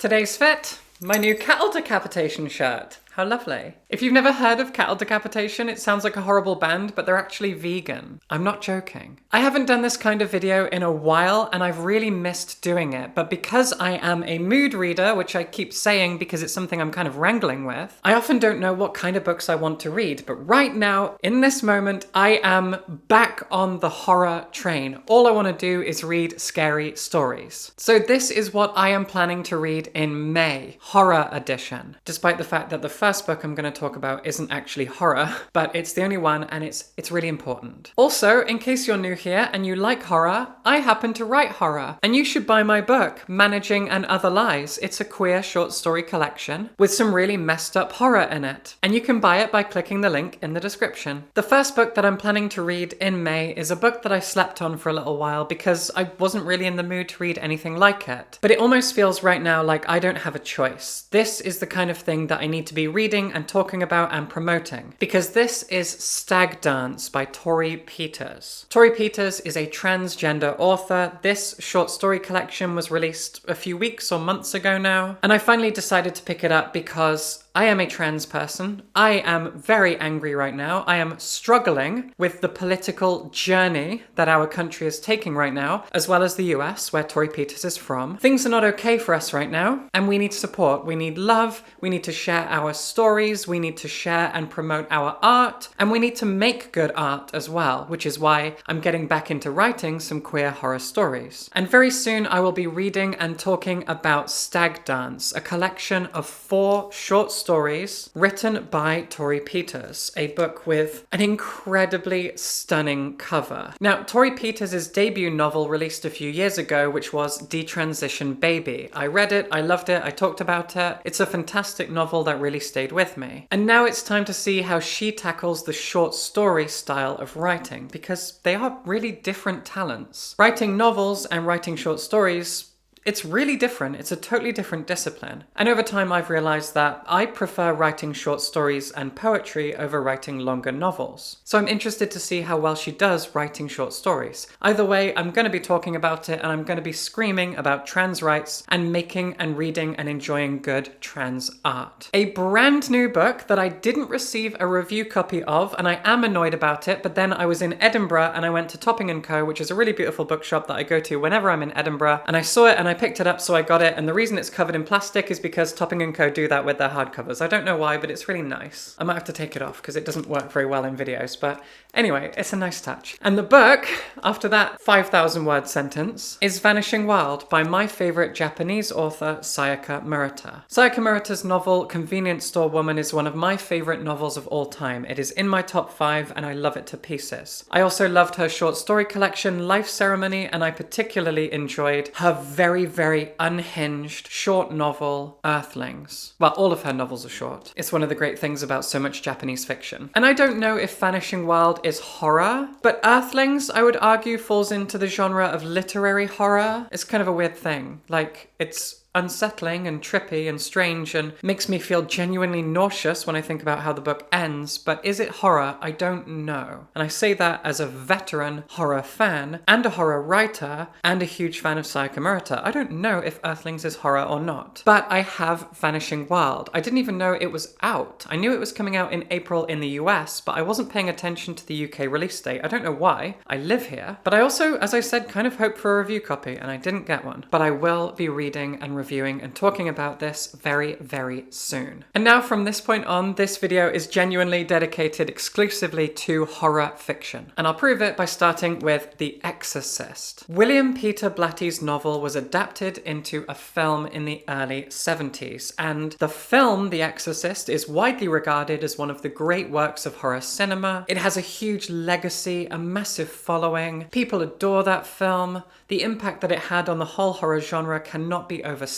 Today's fit, my new cattle decapitation shirt. How lovely. If you've never heard of Cattle Decapitation, it sounds like a horrible band, but they're actually vegan. I'm not joking. I haven't done this kind of video in a while, and I've really missed doing it, but because I am a mood reader, which I keep saying because it's something I'm kind of wrangling with, I often don't know what kind of books I want to read, but right now, in this moment, I am back on the horror train. All I want to do is read scary stories. So this is what I am planning to read in May, Horror Edition, despite the fact that the first book I'm going to talk about isn't actually horror, but it's the only one and it's really important. Also, in case you're new here and you like horror, I happen to write horror, and you should buy my book, Managing and Other Lies. It's a queer short story collection with some really messed up horror in it, and you can buy it by clicking the link in the description. The first book that I'm planning to read in May is a book that I slept on for a little while because I wasn't really in the mood to read anything like it, but it almost feels right now like I don't have a choice. This is the kind of thing that I need to be reading and talking about and promoting, because this is Stag Dance by Torrey Peters. Torrey Peters is a transgender author. This short story collection was released a few weeks or months ago now, and I finally decided to pick it up because I am a trans person. I am very angry right now. I am struggling with the political journey that our country is taking right now, as well as the US, where Torrey Peters is from. Things are not okay for us right now, and we need support. We need love. We need to share our stories. We need to share and promote our art, and we need to make good art as well, which is why I'm getting back into writing some queer horror stories. And very soon I will be reading and talking about Stag Dance, a collection of 4 short stories written by Torrey Peters, a book with an incredibly stunning cover. Now, Torrey Peters' debut novel released a few years ago, which was Detransition Baby. I read it, I loved it, I talked about it. It's a fantastic novel that really stayed with me. And now it's time to see how she tackles the short story style of writing, because they are really different talents. Writing novels and writing short stories, it's really different. It's a totally different discipline. And over time, I've realized that I prefer writing short stories and poetry over writing longer novels. So I'm interested to see how well she does writing short stories. Either way, I'm going to be talking about it, and I'm going to be screaming about trans rights and making and reading and enjoying good trans art. A brand new book that I didn't receive a review copy of, and I am annoyed about it, but then I was in Edinburgh and I went to Topping & Co., which is a really beautiful bookshop that I go to whenever I'm in Edinburgh, and I saw it and I picked it up, so I got it, and the reason it's covered in plastic is because Topping & Co. do that with their hardcovers. I don't know why, but it's really nice. I might have to take it off because it doesn't work very well in videos, but anyway, it's a nice touch. And the book, after that 5,000 word sentence, is Vanishing Wild by my favorite Japanese author, Sayaka Murata. Sayaka Murata's novel, Convenience Store Woman, is one of my favorite novels of all time. It is in my top 5, and I love it to pieces. I also loved her short story collection, Life Ceremony, and I particularly enjoyed her very unhinged short novel, Earthlings. Well, all of her novels are short. It's one of the great things about so much Japanese fiction. And I don't know if Vanishing Wild is horror, but Earthlings, I would argue, falls into the genre of literary horror. It's kind of a weird thing. Like, it's unsettling and trippy and strange and makes me feel genuinely nauseous when I think about how the book ends, but is it horror? I don't know. And I say that as a veteran horror fan and a horror writer and a huge fan of Sayaka Murata. I don't know if Earthlings is horror or not, but I have Vanishing Wild. I didn't even know it was out. I knew it was coming out in April in the US, but I wasn't paying attention to the UK release date. I don't know why. I live here, but I also, as I said, kind of hoped for a review copy, and I didn't get one. But I will be reading and reviewing and talking about this very soon. And now from this point on, this video is genuinely dedicated exclusively to horror fiction. And I'll prove it by starting with The Exorcist. William Peter Blatty's novel was adapted into a film in the early 70s, and the film The Exorcist is widely regarded as one of the great works of horror cinema. It has a huge legacy, a massive following. People adore that film. The impact that it had on the whole horror genre cannot be overstated,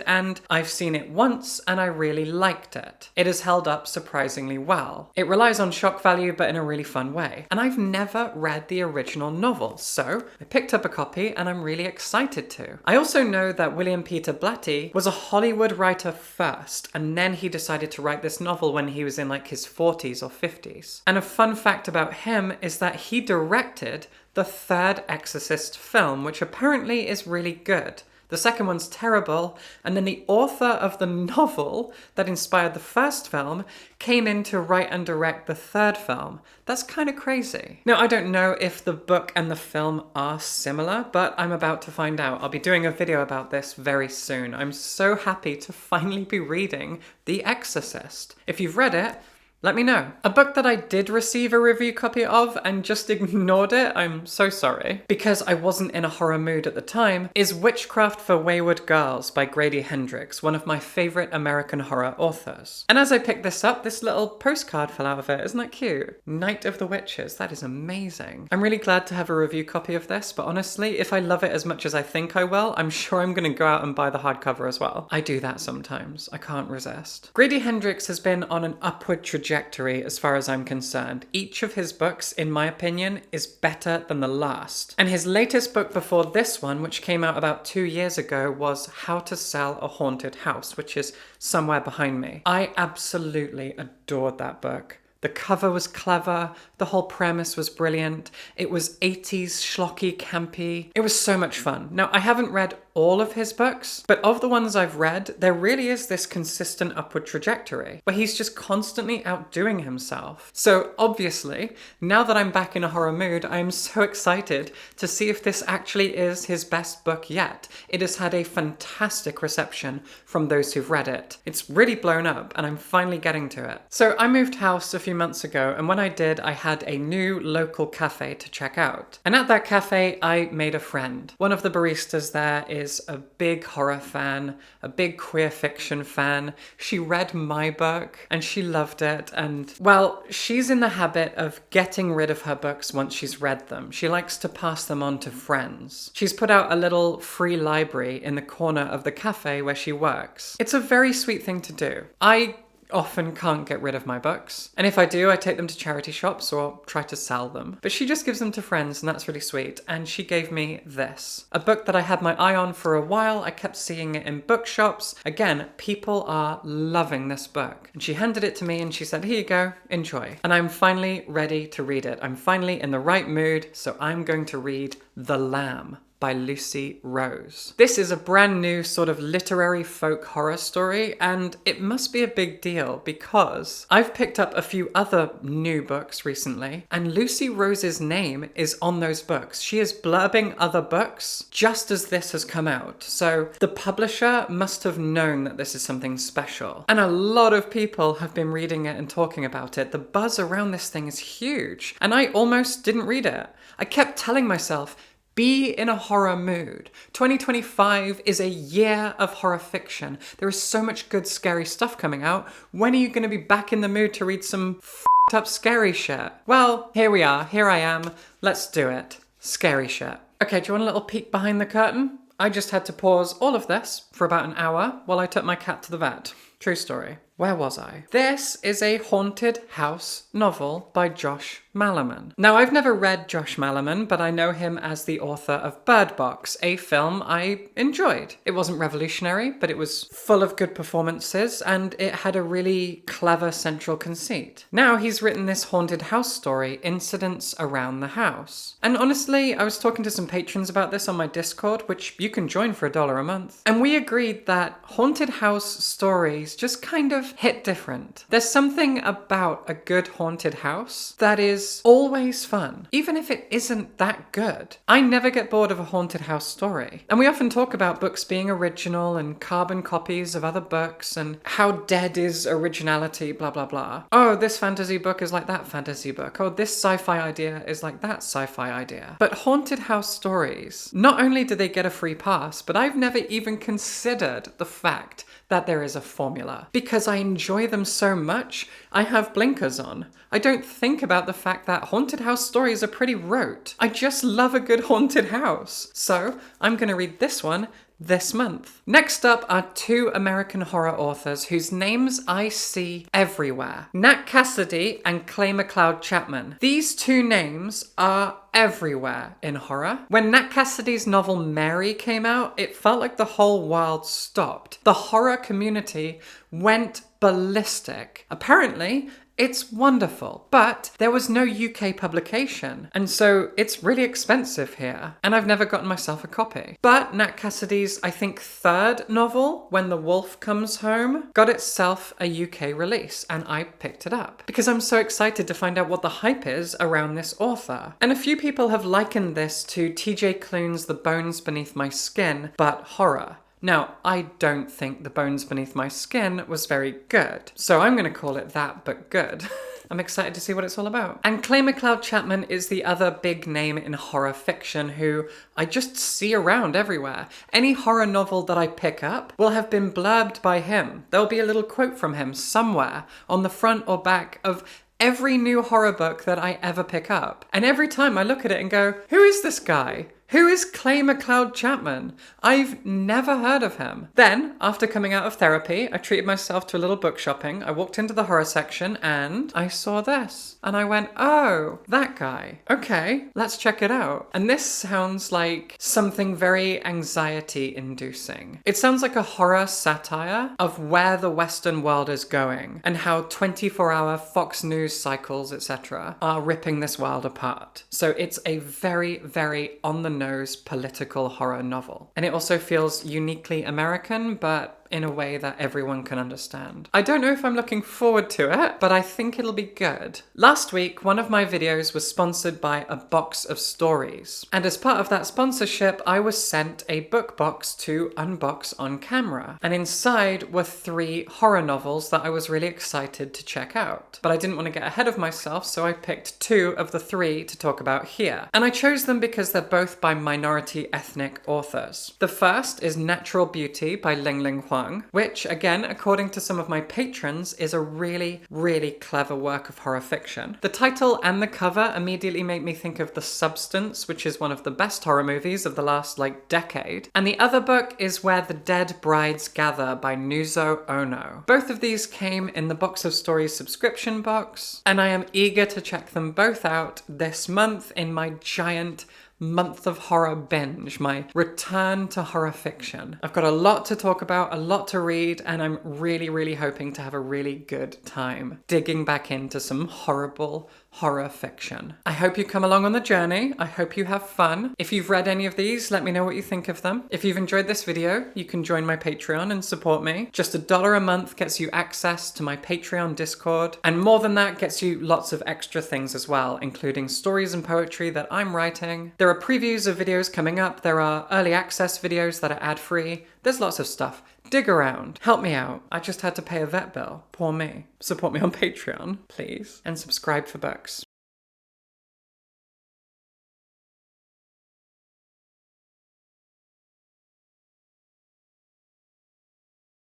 and I've seen it once and I really liked it. It has held up surprisingly well. It relies on shock value, but in a really fun way. And I've never read the original novel, so I picked up a copy and I'm really excited to. I also know that William Peter Blatty was a Hollywood writer first, and then he decided to write this novel when he was in like his 40s or 50s. And a fun fact about him is that he directed the third Exorcist film, which apparently is really good. The second one's terrible, and then the author of the novel that inspired the first film came in to write and direct the third film. That's kind of crazy. Now, I don't know if the book and the film are similar, but I'm about to find out. I'll be doing a video about this very soon. I'm so happy to finally be reading The Exorcist. If you've read it, let me know. A book that I did receive a review copy of and just ignored it, I'm so sorry, because I wasn't in a horror mood at the time, is Witchcraft for Wayward Girls by Grady Hendrix, one of my favourite American horror authors. And as I picked this up, this little postcard fell out of it. Isn't that cute? Night of the Witches. That is amazing. I'm really glad to have a review copy of this, but honestly, if I love it as much as I think I will, I'm sure I'm going to go out and buy the hardcover as well. I do that sometimes. I can't resist. Grady Hendrix has been on an upward trajectory as far as I'm concerned. Each of his books, in my opinion, is better than the last. And his latest book before this one, which came out about 2 years ago, was How to Sell a Haunted House, which is somewhere behind me. I absolutely adored that book. The cover was clever, the whole premise was brilliant, it was 80s schlocky campy. It was so much fun. Now, I haven't read all of his books, but of the ones I've read, there really is this consistent upward trajectory where he's just constantly outdoing himself. So obviously, now that I'm back in a horror mood, I'm so excited to see if this actually is his best book yet. It has had a fantastic reception from those who've read it. It's really blown up and I'm finally getting to it. So I moved house a few months ago, and when I did, I had a new local cafe to check out. And at that cafe, I made a friend. One of the baristas there is a big horror fan, a big queer fiction fan. She read my book and she loved it. And well, she's in the habit of getting rid of her books once she's read them. She likes to pass them on to friends. She's put out a little free library in the corner of the cafe where she works. It's a very sweet thing to do. I often can't get rid of my books. And if I do, I take them to charity shops or try to sell them. But she just gives them to friends, and that's really sweet. And she gave me this. A book that I had my eye on for a while. I kept seeing it in bookshops. Again, people are loving this book. And she handed it to me and she said, here you go, enjoy. And I'm finally ready to read it. I'm finally in the right mood, so I'm going to read The Lamb by Lucy Rose. This is a brand new sort of literary folk horror story, and it must be a big deal because I've picked up a few other new books recently, and Lucy Rose's name is on those books. She is blurbing other books just as this has come out. So the publisher must have known that this is something special. And a lot of people have been reading it and talking about it. The buzz around this thing is huge, and I almost didn't read it. I kept telling myself, be in a horror mood. 2025 is a year of horror fiction. There is so much good, scary stuff coming out. When are you going to be back in the mood to read some f***ed up scary shit? Well, here we are. Here I am. Let's do it. Scary shit. Okay, do you want a little peek behind the curtain? I just had to pause all of this for about an hour while I took my cat to the vet. True story. Where was I? This is a haunted house novel by Josh Malerman. Now, I've never read Josh Malerman, but I know him as the author of Bird Box, a film I enjoyed. It wasn't revolutionary, but it was full of good performances, and it had a really clever central conceit. Now he's written this haunted house story, Incidents Around the House. And honestly, I was talking to some patrons about this on my Discord, which you can join for $1 a month. And we agreed that haunted house stories just kind of hit different. There's something about a good haunted house that is always fun, even if it isn't that good. I never get bored of a haunted house story. And we often talk about books being original and carbon copies of other books and how dead is originality, blah, blah, blah. Oh, this fantasy book is like that fantasy book. Oh, this sci-fi idea is like that sci-fi idea. But haunted house stories, not only do they get a free pass, but I've never even considered the fact that there is a formula. Because I enjoy them so much, I have blinkers on. I don't think about the fact that haunted house stories are pretty rote. I just love a good haunted house. So I'm gonna read this one this month. Next up are two American horror authors whose names I see everywhere. Nat Cassidy and Clay McLeod Chapman. These two names are everywhere in horror. When Nat Cassidy's novel Mary came out, it felt like the whole world stopped. The horror community went ballistic. Apparently, it's wonderful, but there was no UK publication, and so it's really expensive here, and I've never gotten myself a copy. But Nat Cassidy's, I think, third novel, When the Wolf Comes Home, got itself a UK release, and I picked it up because I'm so excited to find out what the hype is around this author. And a few people have likened this to TJ Klune's The Bones Beneath My Skin, but horror. Now, I don't think The Bones Beneath My Skin was very good, so I'm going to call it that, but good. I'm excited to see what it's all about. And Clay McLeod Chapman is the other big name in horror fiction who I just see around everywhere. Any horror novel that I pick up will have been blurbed by him. There'll be a little quote from him somewhere on the front or back of every new horror book that I ever pick up. And every time I look at it and go, who is this guy? Who is Clay McLeod Chapman? I've never heard of him. Then, after coming out of therapy, I treated myself to a little book shopping. I walked into the horror section and I saw this. And I went, oh, that guy. Okay, let's check it out. And this sounds like something very anxiety-inducing. It sounds like a horror satire of where the Western world is going and how 24-hour Fox News cycles, etc., are ripping this world apart. So it's a very, very on-the-nose political horror novel. And it also feels uniquely American, but in a way that everyone can understand. I don't know if I'm looking forward to it, but I think it'll be good. Last week, one of my videos was sponsored by A Box of Stories. And as part of that sponsorship, I was sent a book box to unbox on camera. And inside were 3 horror novels that I was really excited to check out. But I didn't want to get ahead of myself, so I picked 2 of the 3 to talk about here. And I chose them because they're both by minority ethnic authors. The first is Natural Beauty by Ling Ling Huang, which, again, according to some of my patrons, is a really, really clever work of horror fiction. The title and the cover immediately make me think of The Substance, which is one of the best horror movies of the last, decade. And the other book is Where the Dead Brides Gather by Nuzo Ono. Both of these came in the Box of Stories subscription box, and I am eager to check them both out this month in my giant month of horror binge, my return to horror fiction. I've got a lot to talk about, a lot to read, and I'm really, really hoping to have a really good time digging back into some horrible horror fiction. I hope you come along on the journey. I hope you have fun. If you've read any of these, let me know what you think of them. If you've enjoyed this video, you can join my Patreon and support me. Just $1 a month gets you access to my Patreon Discord, and more than that gets you lots of extra things as well, including stories and poetry that I'm writing. There are previews of videos coming up. There are early access videos that are ad-free. There's lots of stuff. Dig around. Help me out. I just had to pay a vet bill. Poor me. Support me on Patreon, please. And subscribe for books.